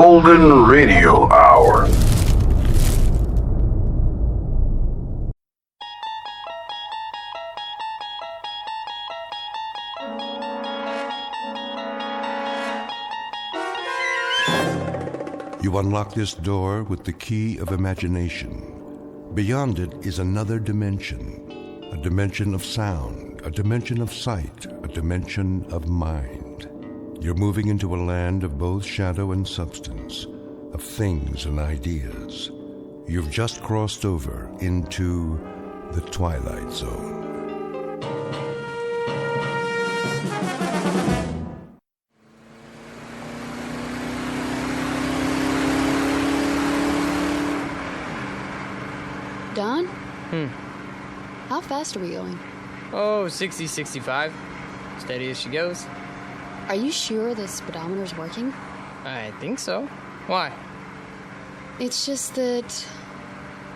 Golden Radio Hour. You unlock this door with the key of imagination. Beyond it is another dimension, a dimension of sound, a dimension of sight, a dimension of mind. You're moving into a land of both shadow and substance, of things and ideas. You've just crossed over into the Twilight Zone. Don? How fast are we going? Oh, 60, 65. Steady as she goes. Are you sure the speedometer's working? I think so. Why? It's just that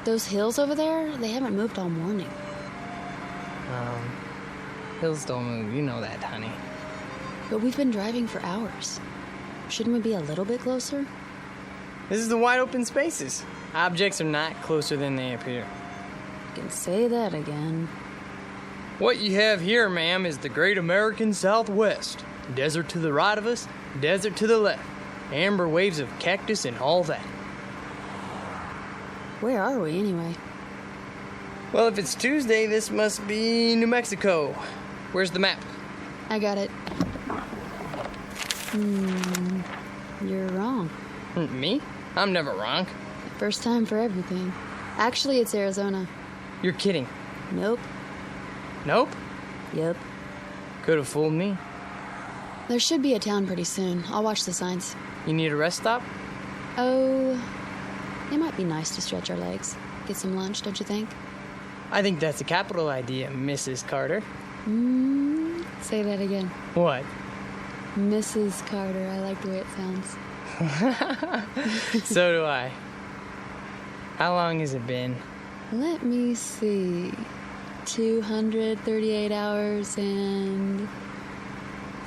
those hills over there, they haven't moved all morning. Hills don't move, you know that, honey. But we've been driving for hours. Shouldn't we be a little bit closer? This is the wide open spaces. Objects are not closer than they appear. You can say that again. What you have here, ma'am, is the great American Southwest. Desert to the right of us, desert to the left. Amber waves of cactus and all that. Where are we, anyway? Well, if it's Tuesday, this must be New Mexico. Where's the map? I got it. You're wrong. Me? I'm never wrong. First time for everything. Actually, it's Arizona. You're kidding. Nope. Nope? Yep. Could have fooled me. There should be a town pretty soon. I'll watch the signs. You need a rest stop? Oh, it might be nice to stretch our legs. Get some lunch, don't you think? I think that's a capital idea, Mrs. Carter. Say that again. What? Mrs. Carter. I like the way it sounds. So do I. How long has it been? Let me see. 238 hours and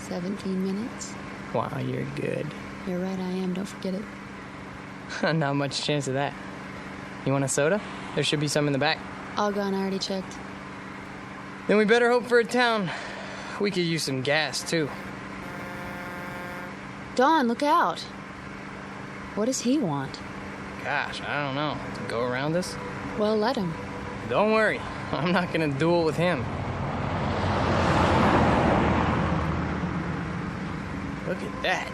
17 minutes. Wow, you're good. You're right, I am. Don't forget it. Not much chance of that. You want a soda? There should be some in the back. All gone. I already checked. Then we better hope for a town. We could use some gas, too. Dawn, look out. What does he want? Gosh, I don't know. To go around us? Well, let him. Don't worry. I'm not gonna duel with him. Look at that.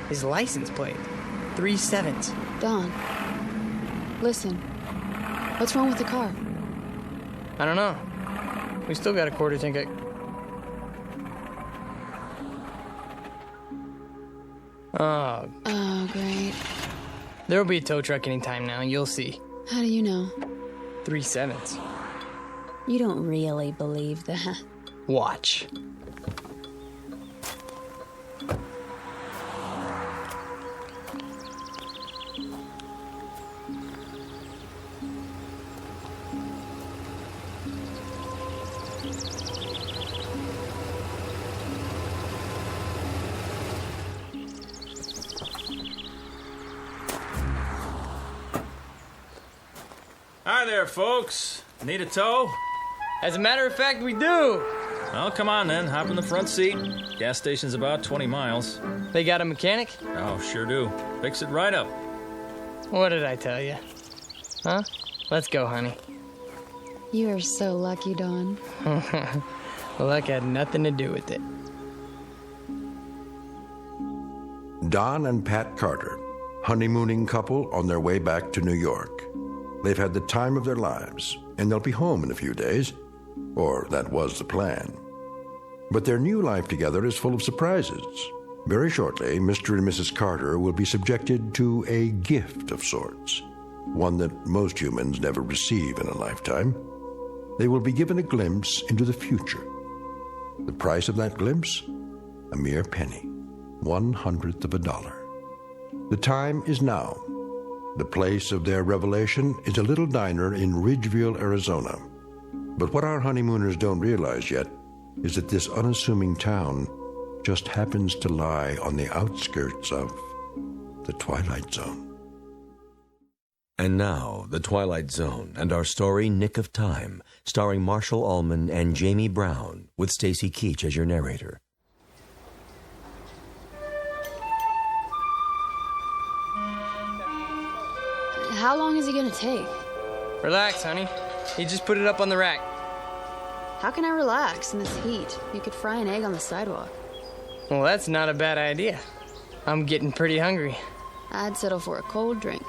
His license plate. 3 7s. Dawn, listen. What's wrong with the car? I don't know. We still got a quarter tank. Oh. Oh, great. There'll be a tow truck anytime now, you'll see. How do you know? 3 7s. You don't really believe that. Watch. Hi there, folks. Need a tow? As a matter of fact, we do. Well, come on then. Hop in the front seat. Gas station's about 20 miles. They got a mechanic? Oh, sure do. Fix it right up. What did I tell you? Huh? Let's go, honey. You are so lucky, Dawn. Luck had nothing to do with it. Don and Pat Carter, honeymooning couple on their way back to New York. They've had the time of their lives, and they'll be home in a few days. Or that was the plan. But their new life together is full of surprises. Very shortly, Mr. and Mrs. Carter will be subjected to a gift of sorts, one that most humans never receive in a lifetime. They will be given a glimpse into the future. The price of that glimpse? A mere penny, 1/100th of a dollar. The time is now. The place of their revelation is a little diner in Ridgeville, Arizona. But what our honeymooners don't realize yet is that this unassuming town just happens to lie on the outskirts of the Twilight Zone. And now, The Twilight Zone and our story, Nick of Time, starring Marshall Allman and Jamie Brown, with Stacy Keach as your narrator. How long is he gonna take? Relax, honey. He just put it up on the rack. How can I relax in this heat? You could fry an egg on the sidewalk. Well, that's not a bad idea. I'm getting pretty hungry. I'd settle for a cold drink.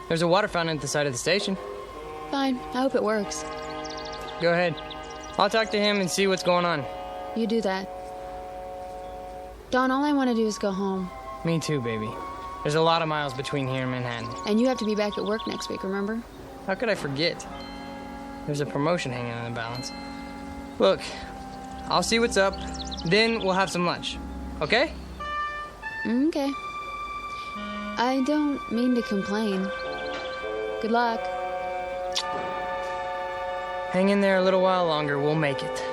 There's a water fountain at the side of the station. Fine, I hope it works. Go ahead. I'll talk to him and see what's going on. You do that. Dawn, all I want to do is go home. Me too, baby. There's a lot of miles between here and Manhattan. And you have to be back at work next week, remember? How could I forget? There's a promotion hanging on the balance. Look, I'll see what's up, then we'll have some lunch. Okay? Okay. I don't mean to complain. Good luck. Hang in there a little while longer, we'll make it.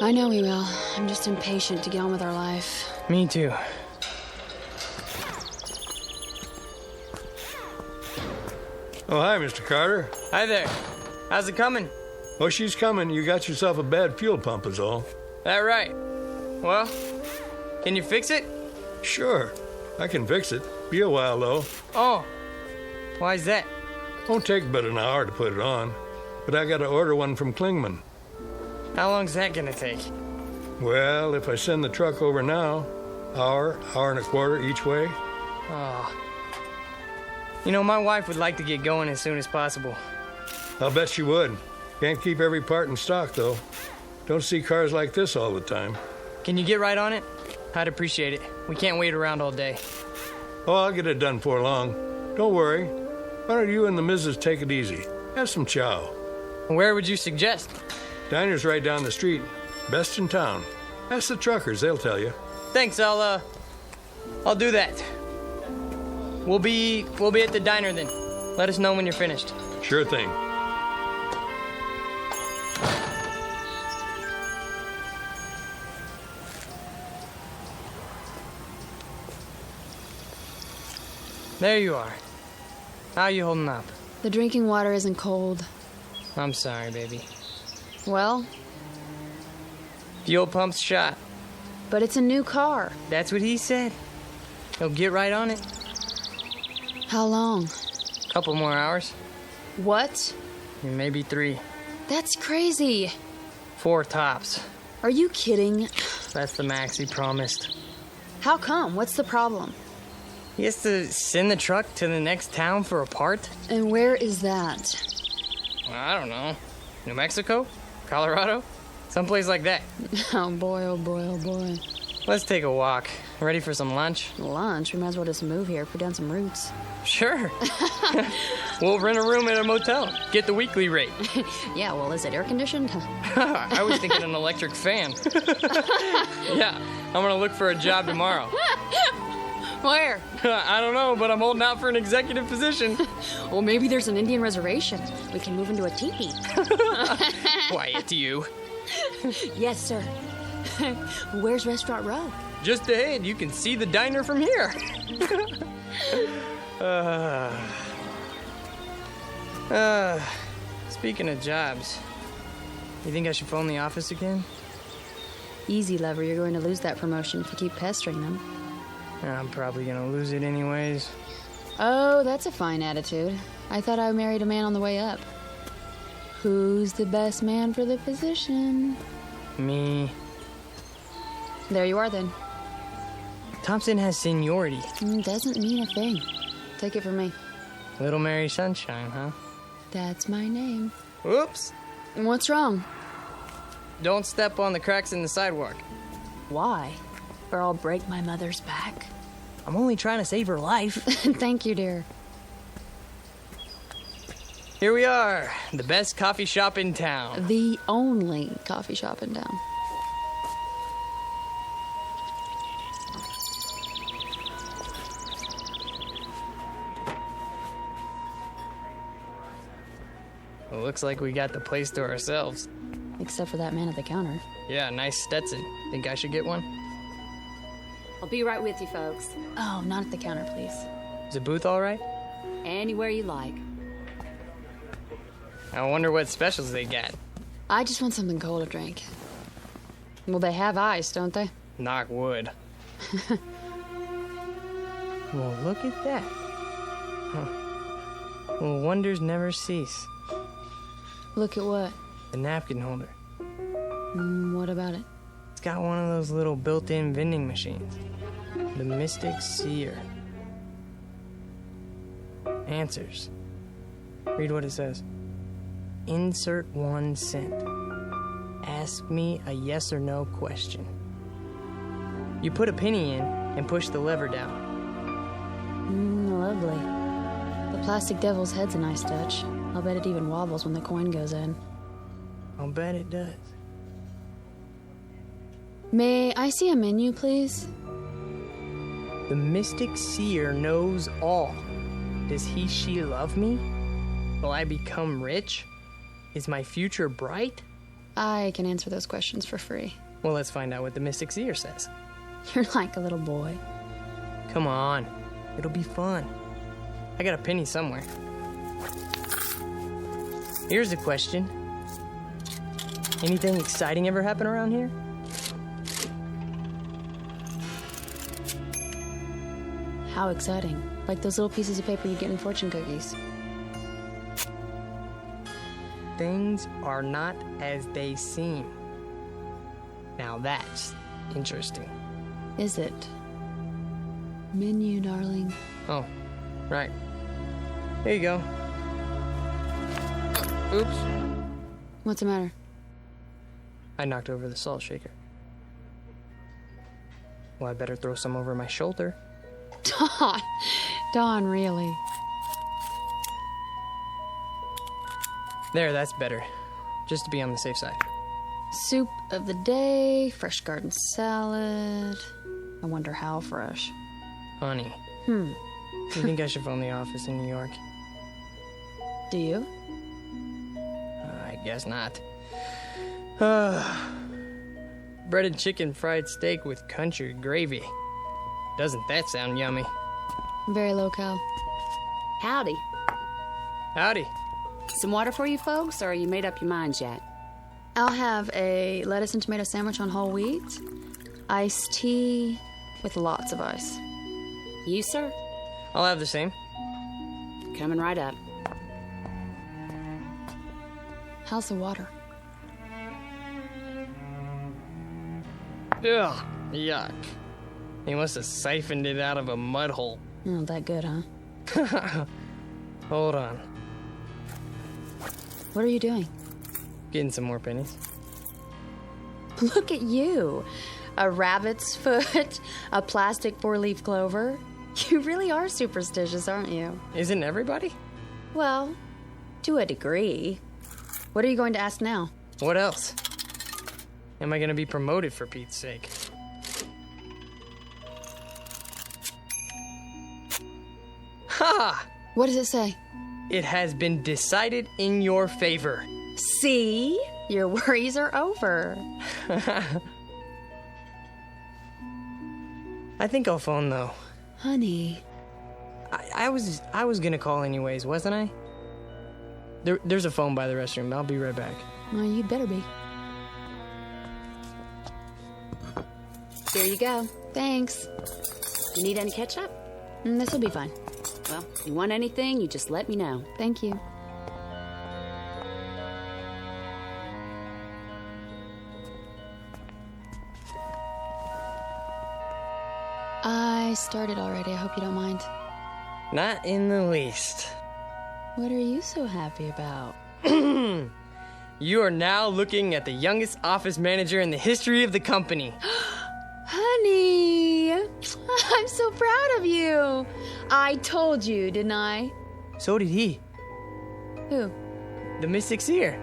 I know we will. I'm just impatient to get on with our life. Me too. Oh, hi, Mr. Carter. Hi there. How's it coming? Oh, she's coming. You got yourself a bad fuel pump is all. That right. Well, can you fix it? Sure, I can fix it. Be a while, though. Oh, why's that? Won't take but an hour to put it on. But I got to order one from Klingman. How long's that gonna take? Well, if I send the truck over now, hour and a quarter each way. Oh. You know, my wife would like to get going as soon as possible. I'll bet she would. Can't keep every part in stock, though. Don't see cars like this all the time. Can you get right on it? I'd appreciate it. We can't wait around all day. Oh, I'll get it done before long. Don't worry. Why don't you and the missus take it easy? Have some chow. Where would you suggest? Diner's right down the street. Best in town. Ask the truckers, they'll tell you. Thanks, I'll do that. We'll be at the diner then. Let us know when you're finished. Sure thing. There you are. How you holding up? The drinking water isn't cold. I'm sorry, baby. Well, Fuel pump's shot. but it's a new car. That's what he said. He'll get right on it. How long? Couple more hours. What? Maybe 3. That's crazy. 4 tops. Are you kidding? That's the max he promised. How come? What's the problem? He has to send the truck to the next town for a part? And where is that? I don't know. New Mexico? Colorado? Someplace like that. Oh boy, oh boy, oh boy. Let's take a walk. Ready for some lunch? Lunch? We might as well just move here, put down some roots. Sure. We'll rent a room at a motel. Get the weekly rate. Yeah, well, is it air conditioned? I was thinking an electric fan. Yeah, I'm gonna look for a job tomorrow. Where? I don't know, but I'm holding out for an executive position. Well, maybe there's an Indian reservation. We can move into a teepee. Quiet, you. Yes, sir. Where's Restaurant Row? Just ahead, you can see the diner from here. Speaking of jobs, you think I should phone the office again? Easy, lover. You're going to lose that promotion if you keep pestering them. I'm probably gonna lose it anyways. Oh, that's a fine attitude. I thought I married a man on the way up. Who's the best man for the position? Me. There you are, then. Thompson has seniority. Doesn't mean a thing. Take it from me. Little Mary Sunshine, huh? That's my name. Whoops. What's wrong? Don't step on the cracks in the sidewalk. Why? Or I'll break my mother's back. I'm only trying to save her life. Thank you, dear. Here we are, the best coffee shop in town. The only coffee shop in town. Well, looks like we got the place to ourselves. Except for that man at the counter. Yeah, nice Stetson. Think I should get one? I'll be right with you, folks. Oh, not at the counter, please. Is the booth all right? Anywhere you like. I wonder what specials they got. I just want something cold to drink. Well, they have ice, don't they? Knock wood. Well, look at that. Huh. Well, wonders never cease. Look at what? The napkin holder. What about it? It's got one of those little built-in vending machines. The Mystic Seer. Answers. Read what it says. Insert 1 cent. Ask me a yes or no question. You put a penny in and push the lever down. Lovely. The plastic devil's head's a nice touch. I'll bet it even wobbles when the coin goes in. I'll bet it does. May I see a menu, please? The Mystic Seer knows all. Does he, she love me? Will I become rich? Is my future bright? I can answer those questions for free. Well, let's find out what the Mystic Seer says. You're like a little boy. Come on. It'll be fun. I got a penny somewhere. Here's a question. Anything exciting ever happen around here? How exciting. Like those little pieces of paper you get in fortune cookies. Things are not as they seem. Now that's interesting. Is it? Menu, darling. Oh, right. Here you go. Oops. What's the matter? I knocked over the salt shaker. Well, I better throw some over my shoulder. Dawn, really? There, that's better. Just to be on the safe side. Soup of the day, fresh garden salad. I wonder how fresh. Honey. You think I should phone the office in New York? Do you? I guess not. Breaded chicken fried steak with country gravy. Doesn't that sound yummy? Very low-cal. Howdy. Howdy. Some water for you folks, or you made up your minds yet? I'll have a lettuce and tomato sandwich on whole wheat, iced tea with lots of ice. You, sir? I'll have the same. Coming right up. How's the water? Ugh, yuck. He must have siphoned it out of a mud hole. Not that good, huh? Hold on. What are you doing? Getting some more pennies. Look at you. A rabbit's foot, a plastic 4-leaf clover. You really are superstitious, aren't you? Isn't everybody? Well, to a degree. What are you going to ask now? What else? Am I gonna be promoted for Pete's sake? Ha! What does it say? It has been decided in your favor. See? Your worries are over. I think I'll phone though. Honey. I was gonna call anyways, wasn't I? There's a phone by the restroom. I'll be right back. Well, you better be. Here you go. Thanks. You need any ketchup? This'll be fine. Well, if you want anything, you just let me know. Thank you. I started already. I hope you don't mind. Not in the least. What are you so happy about? You are now looking at the youngest office manager in the history of the company. Honey! I'm so proud of you. I told you, didn't I? So did he. Who? The Mystic Seer.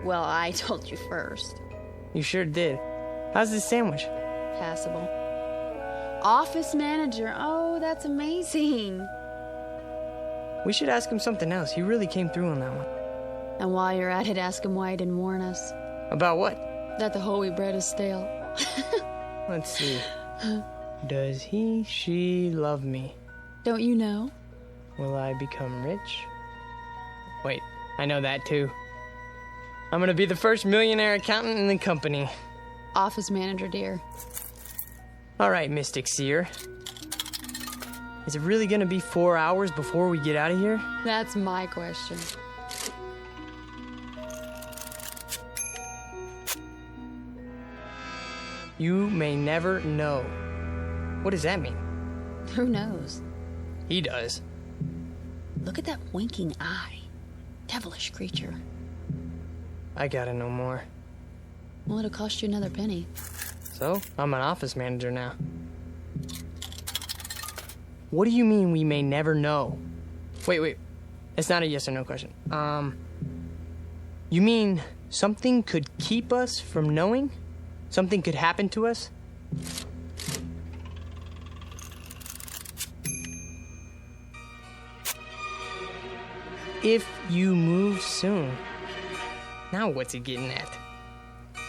Well, I told you first. You sure did. How's this sandwich? Passable. Office manager. Oh, that's amazing. We should ask him something else. He really came through on that one. And while you're at it, ask him why he didn't warn us About what? that the whole wheat bread is stale. Let's see. Does he, she love me? Don't you know? Will I become rich? Wait, I know that too. I'm gonna be the first millionaire accountant in the company. Office manager, dear. All right, Mystic Seer. Is it really gonna be 4 hours before we get out of here? That's my question. You may never know. What does that mean? Who knows? He does. Look at that winking eye. Devilish creature. I gotta know more. Well, it'll cost you another penny. So, I'm an office manager now. What do you mean we may never know? Wait. It's not a yes or no question. You mean something could keep us from knowing? Something could happen to us? If you move soon. Now what's he getting at?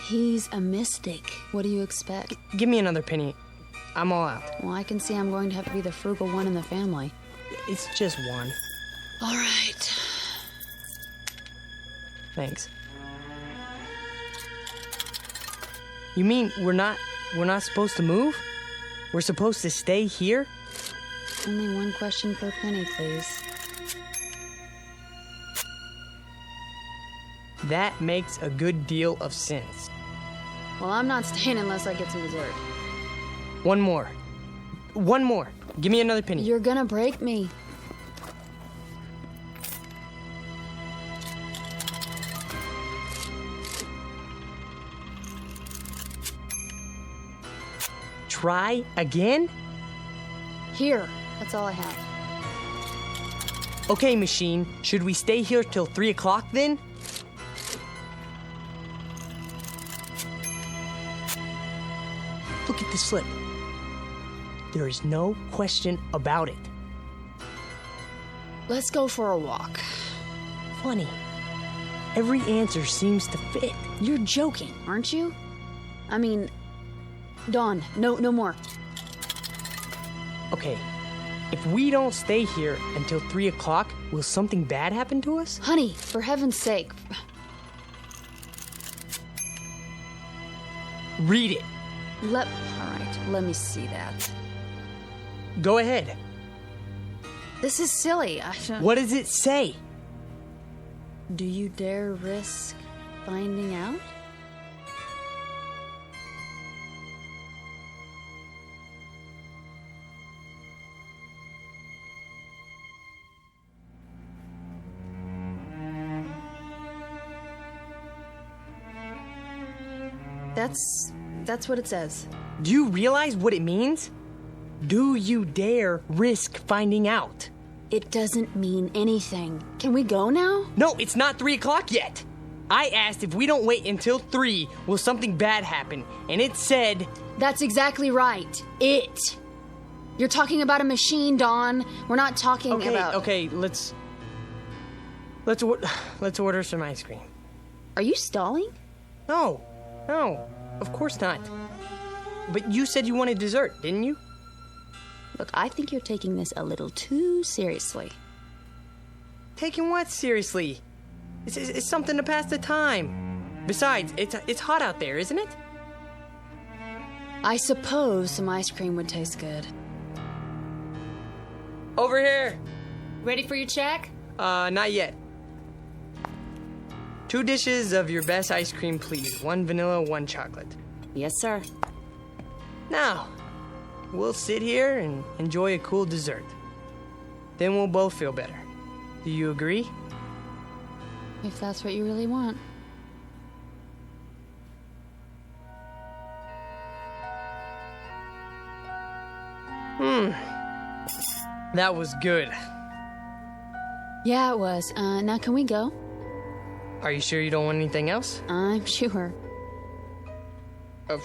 He's a mystic. What do you expect? Give me another penny. I'm all out. Well, I can see I'm going to have to be the frugal one in the family. It's just one. All right. Thanks. You mean we're not supposed to move? We're supposed to stay here? Only one question per penny, please. That makes a good deal of sense. Well, I'm not staying unless I get some dessert. One more. Give me another penny. You're gonna break me. Try again? Here. That's all I have. Okay, machine. Should we stay here till 3 o'clock then? Look at the slip. There is no question about it. Let's go for a walk. Funny. Every answer seems to fit. You're joking, aren't you? I mean, Dawn, no more. Okay, if we don't stay here until 3 o'clock, will something bad happen to us? Honey, for heaven's sake. Read it. All right, let me see that. Go ahead. This is silly. What does it say? Do you dare risk finding out? That's what it says. Do you realize what it means? Do you dare risk finding out? It doesn't mean anything. Can we go now? No, it's not 3 o'clock yet. I asked if we don't wait until 3, will something bad happen? And it said... That's exactly right. It. You're talking about a machine, Dawn. We're not talking about... Okay, let's order some ice cream. Are you stalling? No, of course not. But you said you wanted dessert, didn't you? Look, I think you're taking this a little too seriously. Taking what seriously? It's something to pass the time. Besides, it's hot out there, isn't it? I suppose some ice cream would taste good. Over here. Ready for your check? Not yet. 2 dishes of your best ice cream, please. 1 vanilla, 1 chocolate. Yes, sir. Now, we'll sit here and enjoy a cool dessert. Then we'll both feel better. Do you agree? If that's what you really want. That was good. Yeah, it was. Now can we go? Are you sure you don't want anything else? I'm sure.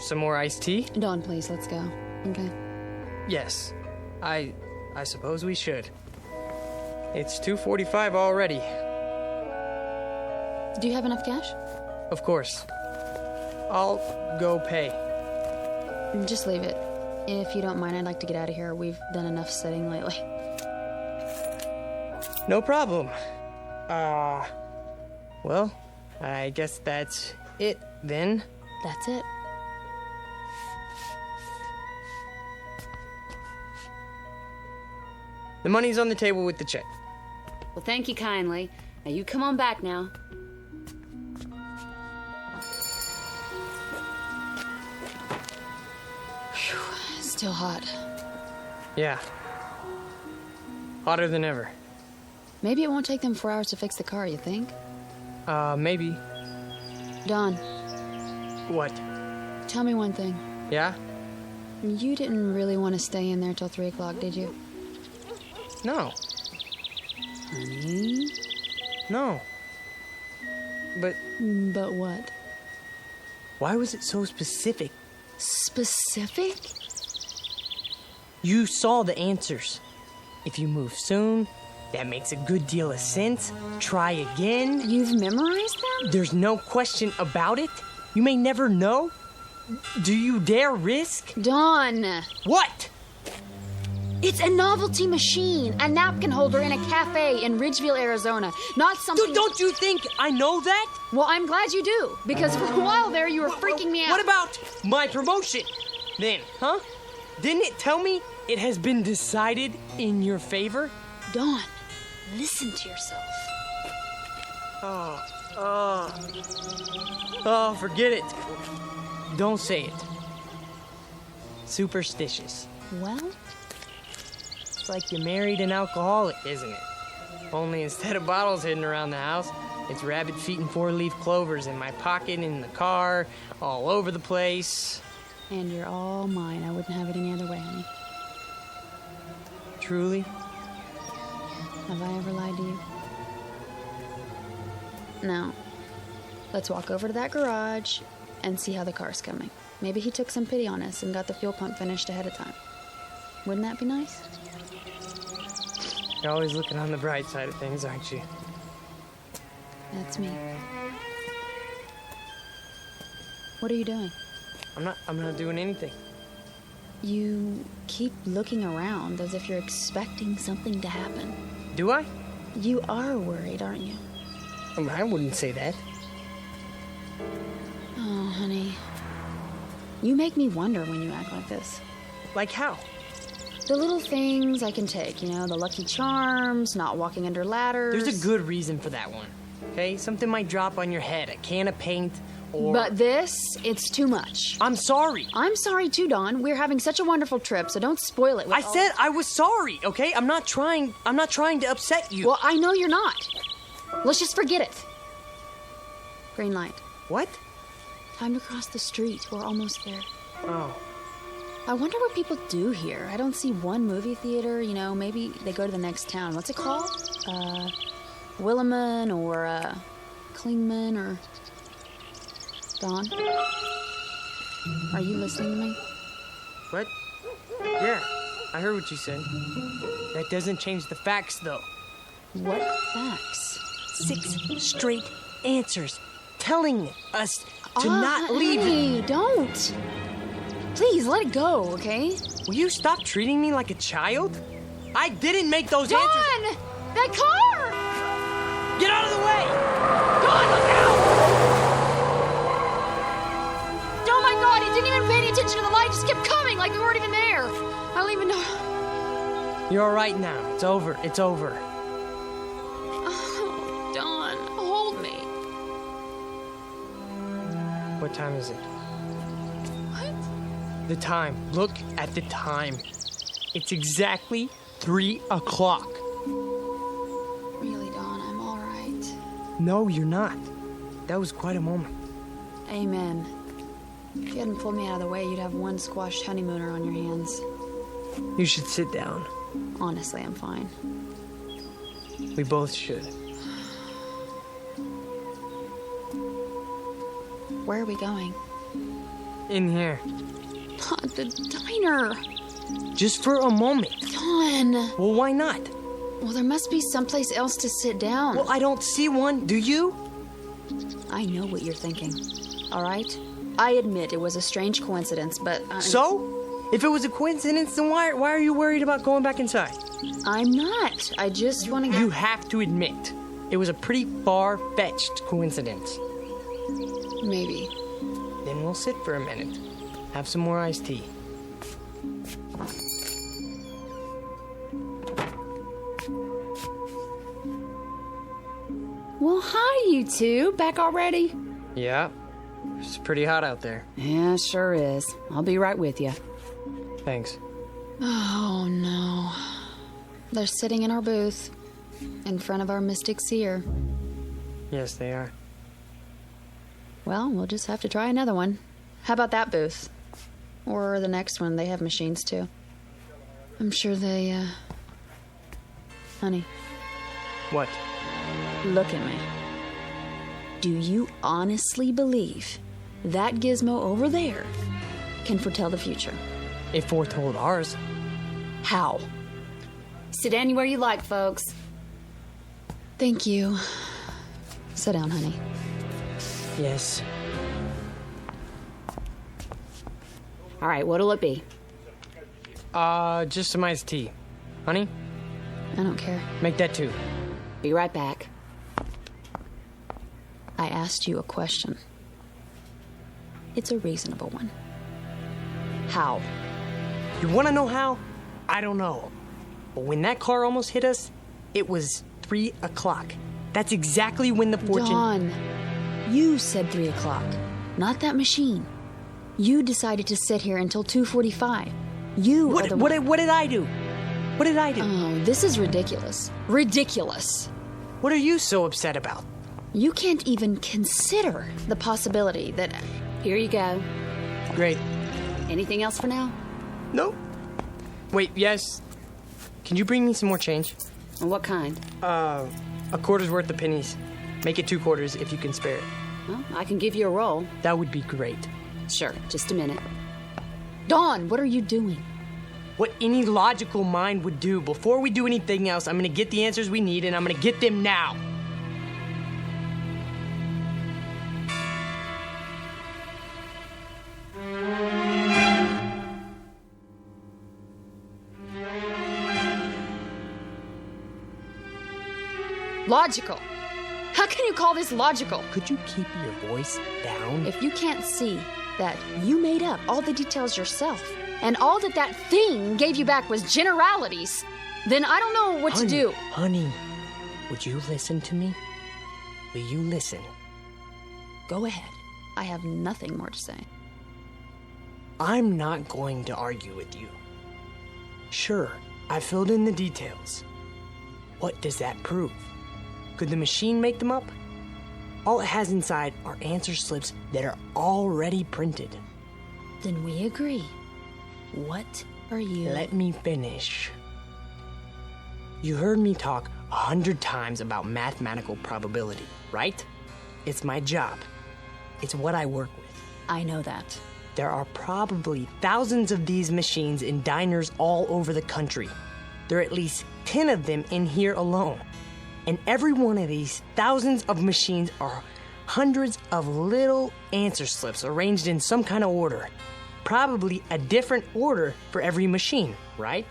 Some more iced tea? Dawn, please, let's go. Okay. Yes. I suppose we should. It's 2:45 already. Do you have enough cash? Of course. I'll go pay. Just leave it. If you don't mind, I'd like to get out of here. We've done enough sitting lately. No problem. Well, I guess that's it then. That's it. The money's on the table with the check. Well, thank you kindly. Now you come on back now. Still hot. Yeah. Hotter than ever. Maybe it won't take them 4 hours to fix the car, you think? Maybe. Don, What? tell me one thing. Yeah? You didn't really want to stay in there till 3 o'clock, did you? No. Honey? No. But But what? why was it so specific? Specific? You saw the answers. If you move soon, that makes a good deal of sense. Try again. You've memorized them? There's no question about it. You may never know. Do you dare risk? Don! What? It's a novelty machine, a napkin holder in a cafe in Ridgeville, Arizona. Not something... Don't you think I know that? Well, I'm glad you do, because for a while there you were freaking me out. What about my promotion? Then, huh? Didn't it tell me it has been decided in your favor? Don, listen to yourself. Oh, forget it. Don't say it. Superstitious. Well, It's like you married an alcoholic, isn't it? Only instead of bottles hidden around the house, it's rabbit feet and four-leaf clovers in my pocket, in the car, all over the place. and you're all mine. I wouldn't have it any other way, honey. Truly? Have I ever lied to you? Now, let's walk over to that garage and see how the car's coming. Maybe he took some pity on us and got the fuel pump finished ahead of time. Wouldn't that be nice? You're always looking on the bright side of things, aren't you? That's me. What are you doing? I'm not doing anything. You keep looking around as if you're expecting something to happen. Do I? You are worried, aren't you? I wouldn't say that. Oh, honey. You make me wonder when you act like this. Like how? The little things I can take, you know, the Lucky Charms, not walking under ladders. There's a good reason for that one. Okay? Something might drop on your head, a can of paint, or... But this, it's too much. I'm sorry. I'm sorry too, Dawn. We're having such a wonderful trip, so don't spoil it with I said I was sorry, okay? I'm not trying to upset you. Well, I know you're not. Let's just forget it. Green light. What? Time to cross the street. We're almost there. Oh. I wonder what people do here. I don't see one movie theater. You know, maybe they go to the next town. What's it called? Williman or, Klingman or... Dawn? Are you listening to me? What? Yeah, I heard what you said. That doesn't change the facts, though. What facts? 6 straight answers telling us to not leave. Hey, don't. Please, let it go, okay? Will you stop treating me like a child? I didn't make those answers. Dawn! That car! Get out of the way! Dawn, look out! Oh my God, he didn't even pay any attention to the light. Just kept coming like we weren't even there. I don't even know. You're all right now. It's over. It's over. Oh, Dawn, hold me. What time is it? What? The time. Look at the time. It's exactly 3 o'clock. Really, Dawn, I'm all right. No, you're not. That was quite a moment. Amen. If you hadn't pulled me out of the way, you'd have one squashed honeymooner on your hands. You should sit down. Honestly, I'm fine. We both should. Where are we going? In here. The diner. Just for a moment. Dawn. Well, why not? Well, there must be someplace else to sit down. Well, I don't see one. Do you? I know what you're thinking. All right? I admit it was a strange coincidence, but... So? If it was a coincidence, then why are you worried about going back inside? I'm not. I just want to get... You have to admit, it was a pretty far-fetched coincidence. Maybe. Then we'll sit for a minute. Have some more iced tea. Well, hi, you two. Back already? Yeah, it's pretty hot out there. Yeah, sure is. I'll be right with you. Thanks. Oh, no. They're sitting in our booth, in front of our mystic seer. Yes, they are. Well, we'll just have to try another one. How about that booth? Or the next one, they have machines too. I'm sure they, Honey, What? look at me. Do you honestly believe that gizmo over there can foretell the future? It foretold ours. How? Sit anywhere you like, folks. Thank you. Sit down, honey. Yes. All right, what'll it be? Just some iced tea. Honey, I don't care. make that too. Be right back. I asked you a question. It's a reasonable one. How? You want to know how? I don't know. But when that car almost hit us, it was 3 o'clock. That's exactly when the fortune... Dawn, you said 3 o'clock, not that machine. You decided to sit here until 2:45. You are the What did I do? What did I do? Oh, this is ridiculous. Ridiculous. What are you so upset about? You can't even consider the possibility that... Here you go. Great. Anything else for now? No. Wait, yes. Can you bring me some more change? And what kind? A quarter's worth of pennies. Make it 2 quarters if you can spare it. Well, I can give you a roll. That would be great. Sure, just a minute. Dawn, what are you doing? What any logical mind would do. Before we do anything else, I'm gonna get the answers we need, and I'm gonna get them now. Logical. How can you call this logical? Could you keep your voice down? If you can't see that you made up all the details yourself, and all that thing gave you back was generalities, then I don't know what to do. Honey, would you listen to me? Will you listen? Go ahead. I have nothing more to say. I'm not going to argue with you. Sure, I filled in the details. What does that prove? Could the machine make them up? All it has inside are answer slips that are already printed. Then we agree. What are you... Let me finish. You heard me talk 100 times about mathematical probability, right? It's my job. It's what I work with. I know that. There are probably thousands of these machines in diners all over the country. There are at least 10 of them in here alone. And every one of these thousands of machines are hundreds of little answer slips arranged in some kind of order. Probably a different order for every machine, right?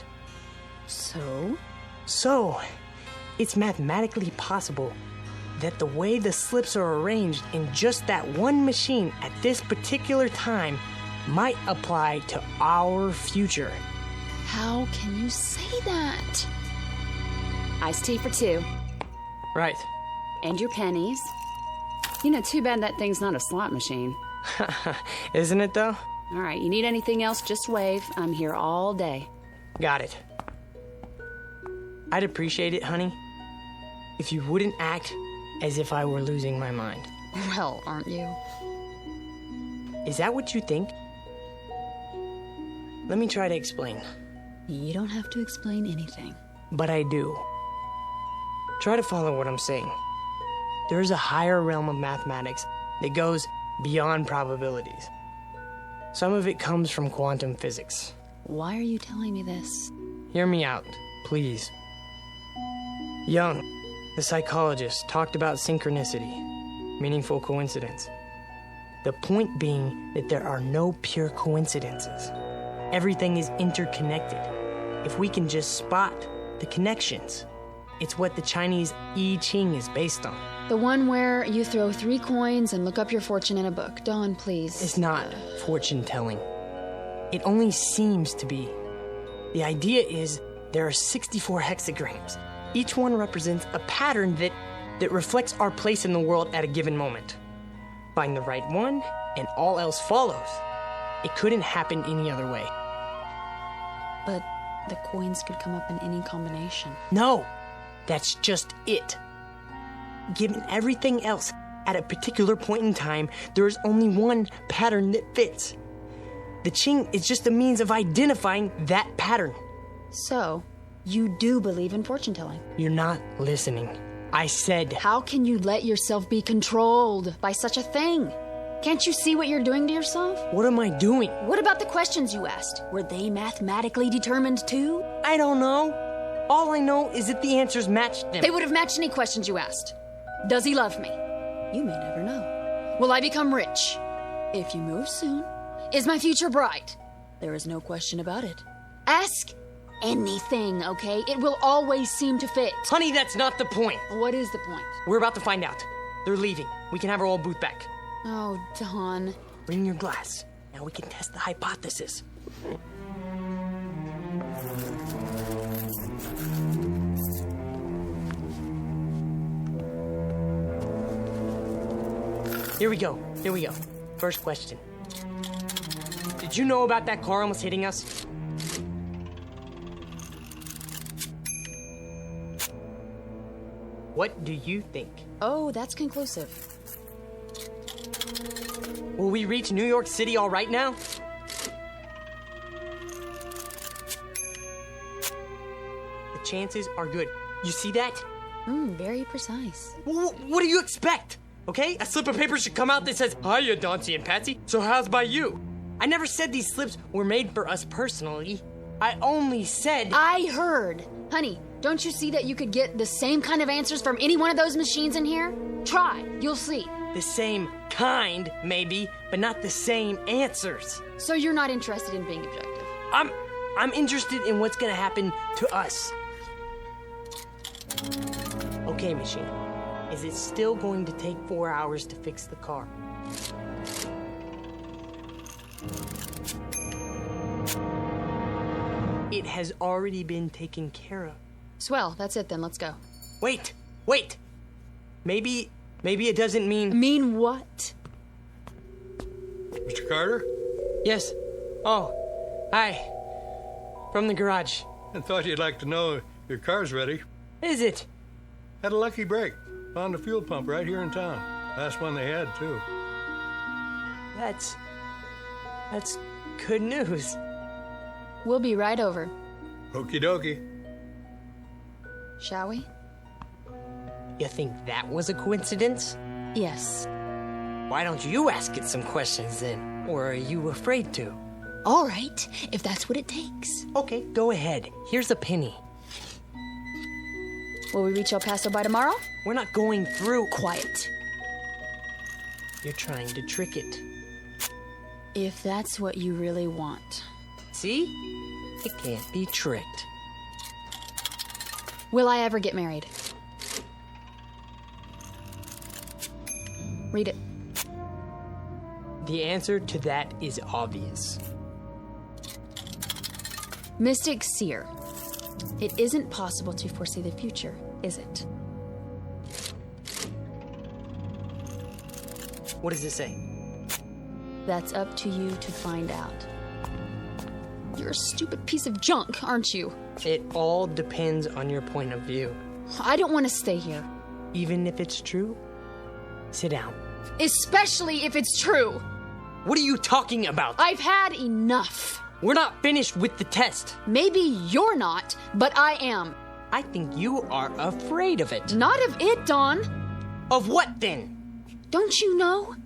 So, it's mathematically possible that the way the slips are arranged in just that one machine at this particular time might apply to our future. how can you say that? Iced tea for 2. Right. And your pennies. You know, too bad that thing's not a slot machine. Isn't it, though? All right, you need anything else, just wave. I'm here all day. Got it. I'd appreciate it, honey, if you wouldn't act as if I were losing my mind. Well, aren't you? Is that what you think? Let me try to explain. You don't have to explain anything. But I do. Try to follow what I'm saying. There is a higher realm of mathematics that goes beyond probabilities. Some of it comes from quantum physics. Why are you telling me this? Hear me out, please. Jung, the psychologist, talked about synchronicity, meaningful coincidence. The point being that there are no pure coincidences. Everything is interconnected. If we can just spot the connections, it's what the Chinese I Ching is based on. The one where you throw 3 coins and look up your fortune in a book. Dawn, please. It's not fortune telling. It only seems to be. The idea is there are 64 hexagrams. Each one represents a pattern that reflects our place in the world at a given moment. Find the right one, and all else follows. It couldn't happen any other way. But the coins could come up in any combination. No, that's just it. Given everything else, at a particular point in time, there is only one pattern that fits. The Qing is just a means of identifying that pattern. So, you do believe in fortune telling? You're not listening. I said... How can you let yourself be controlled by such a thing? Can't you see what you're doing to yourself? What am I doing? What about the questions you asked? Were they mathematically determined too? I don't know. All I know is that the answers matched them. They would have matched any questions you asked. Does he love me? You may never know. Will I become rich? If you move soon. Is my future bright? There is no question about it. Ask anything, okay? It will always seem to fit. Honey, that's not the point. What is the point? We're about to find out. They're leaving. We can have our old booth back. Oh, Don. Bring your glass. Now we can test the hypothesis. Here we go. First question. Did you know about that car almost hitting us? What do you think? Oh, that's conclusive. Will we reach New York City all right now? The chances are good. You see that? Very precise. What do you expect? Okay? A slip of paper should come out that says, "Hiya, Dauncey and Patsy, so how's by you?" I never said these slips were made for us personally. I only said... I heard. Honey, don't you see that you could get the same kind of answers from any one of those machines in here? Try. You'll see. The same kind, maybe, but not the same answers. So you're not interested in being objective? I'm interested in what's gonna happen to us. Okay, machine. Is it still going to take 4 hours to fix the car? It has already been taken care of. Swell, that's it then, let's go. Wait! Maybe it doesn't mean... Mean what? Mr. Carter? Yes. Oh, hi. From the garage. I thought you'd like to know your car's ready. Is it? Had a lucky break. Found a fuel pump right here in town. Last one they had, too. That's good news. We'll be right over. Okie dokie. Shall we? You think that was a coincidence? Yes. Why don't you ask it some questions then? Or are you afraid to? All right, if that's what it takes. Okay, go ahead. Here's a penny. Will we reach El Paso by tomorrow? We're not going through. Quiet. You're trying to trick it. If that's what you really want. See? It can't be tricked. Will I ever get married? Read it. The answer to that is obvious. Mystic Seer. It isn't possible to foresee the future, is it? What does it say? That's up to you to find out. You're a stupid piece of junk, aren't you? It all depends on your point of view. I don't want to stay here. Even if it's true? Sit down. Especially if it's true. What are you talking about? I've had enough. We're not finished with the test. Maybe you're not, but I am. I think you are afraid of it. Not of it, Dawn. Of what then? Don't you know?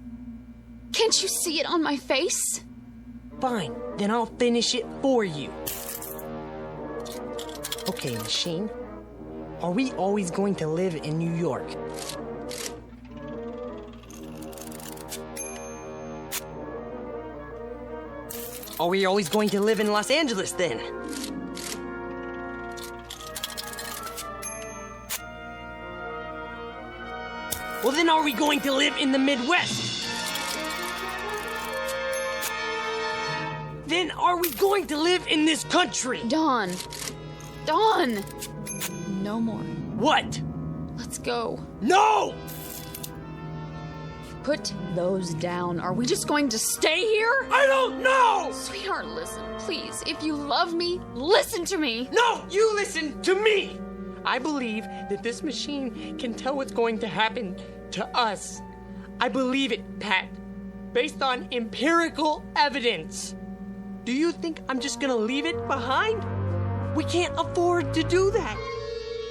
Can't you see it on my face? Fine, then I'll finish it for you. Okay, machine. Are we always going to live in New York? Are we always going to live in Los Angeles then? Well, then are we going to live in the Midwest? Then are we going to live in this country? Dawn. Dawn! No more. What? Let's go. No! Put those down. Are we just going to stay here? I don't know! Sweetheart, listen, please. If you love me, listen to me. No, you listen to me! I believe that this machine can tell what's going to happen to us. I believe it, Pat, based on empirical evidence. Do you think I'm just gonna leave it behind? We can't afford to do that.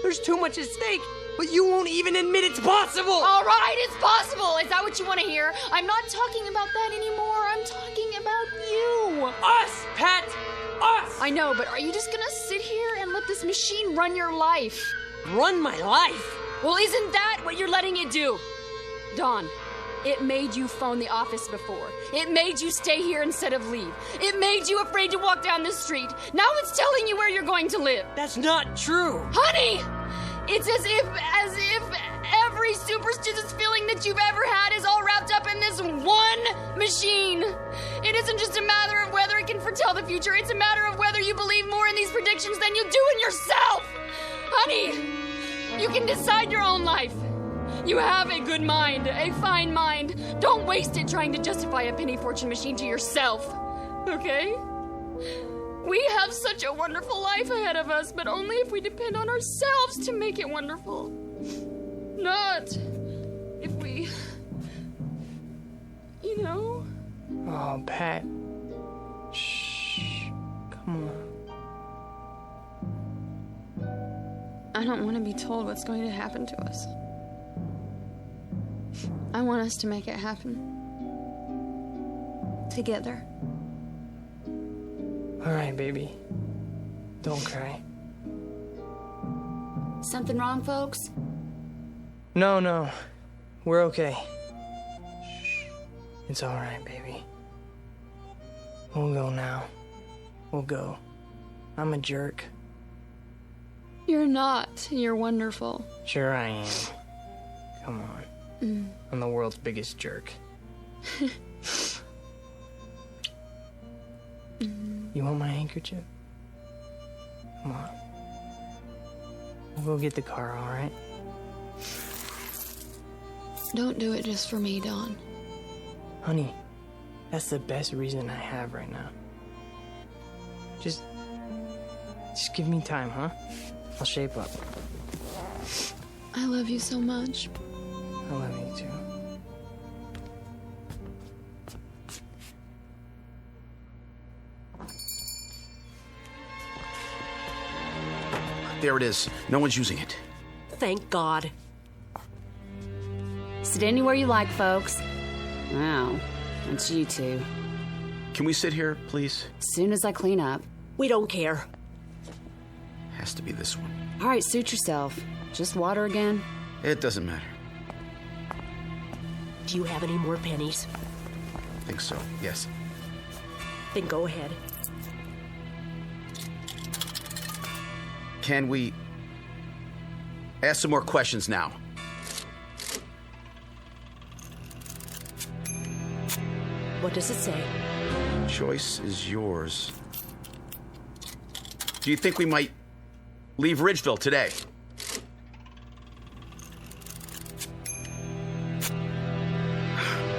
There's too much at stake, but you won't even admit it's possible. All right, it's possible. Is that what you want to hear? I'm not talking about that anymore. I'm talking about you. Us, Pat! Us! I know, but are you just gonna sit here and let this machine run your life? Run my life? Well, isn't that what you're letting it do? Dawn, it made you phone the office before. It made you stay here instead of leave. It made you afraid to walk down the street. Now it's telling you where you're going to live. That's not true. Honey! It's as if every superstitious feeling that you've ever had is all wrapped up in this one machine. It isn't just a matter of whether it can foretell the future. It's a matter of whether you believe more in these predictions than you do in yourself. Honey, you can decide your own life. You have a good mind, a fine mind. Don't waste it trying to justify a penny fortune machine to yourself, okay? We have such a wonderful life ahead of us, but only if we depend on ourselves to make it wonderful. Not if we, you know? Oh, Pat. Shh. Come on. I don't want to be told what's going to happen to us. I want us to make it happen. Together. All right, baby. Don't cry. Something wrong, folks? No. We're okay. It's all right, baby. We'll go now. We'll go. I'm a jerk. You're not. You're wonderful. Sure I am. Come on. I'm the world's biggest jerk. You want my handkerchief? Come on. We'll go get the car, all right? Don't do it just for me, Dawn. Honey, that's the best reason I have right now. Just give me time, huh? I'll shape up. I love you so much. I love you too. There it is. No one's using it. Thank God. Sit anywhere you like, folks. Wow, it's you two. Can we sit here, please? Soon as I clean up. We don't care. Has to be this one. All right, suit yourself. Just water again? It doesn't matter. Do you have any more pennies? I think so, yes. Then go ahead. Can we ask some more questions now? What does it say? Choice is yours. Do you think we might leave Ridgeville today?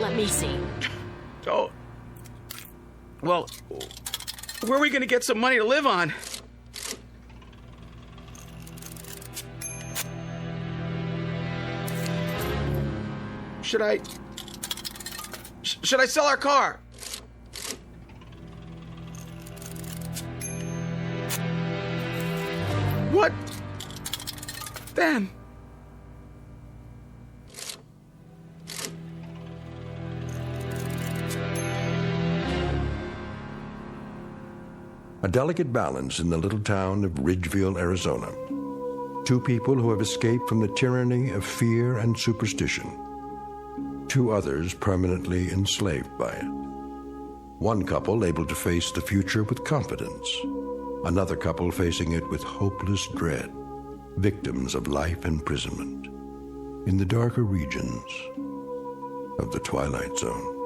Let me see. Oh. Well, where are we going to get some money to live on? Should I sell our car? What? Then? A delicate balance in the little town of Ridgeville, Arizona. Two people who have escaped from the tyranny of fear and superstition. Two others permanently enslaved by it. One couple able to face the future with confidence. Another couple facing it with hopeless dread. Victims of life imprisonment in the darker regions of the Twilight Zone.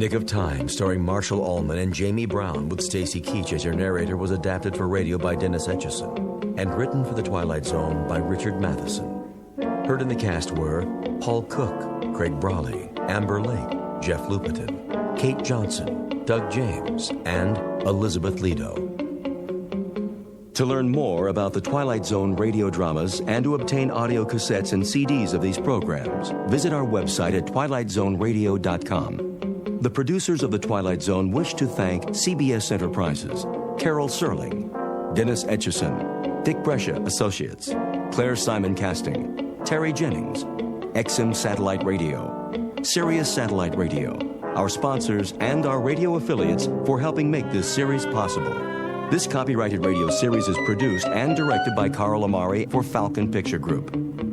Nick of Time, starring Marshall Allman and Jamie Brown with Stacy Keach as your narrator, was adapted for radio by Dennis Etchison and written for The Twilight Zone by Richard Matheson. Heard in the cast were Paul Cook, Craig Brawley, Amber Lake, Jeff Lupetin, Kate Johnson, Doug James, and Elizabeth Lido. To learn more about the Twilight Zone radio dramas and to obtain audio cassettes and CDs of these programs, visit our website at twilightzoneradio.com. The producers of The Twilight Zone wish to thank CBS Enterprises, Carol Serling, Dennis Etchison, Dick Brescia Associates, Claire Simon Casting, Terry Jennings, XM Satellite Radio, Sirius Satellite Radio, our sponsors, and our radio affiliates for helping make this series possible. This copyrighted radio series is produced and directed by Carl Amari for Falcon Picture Group.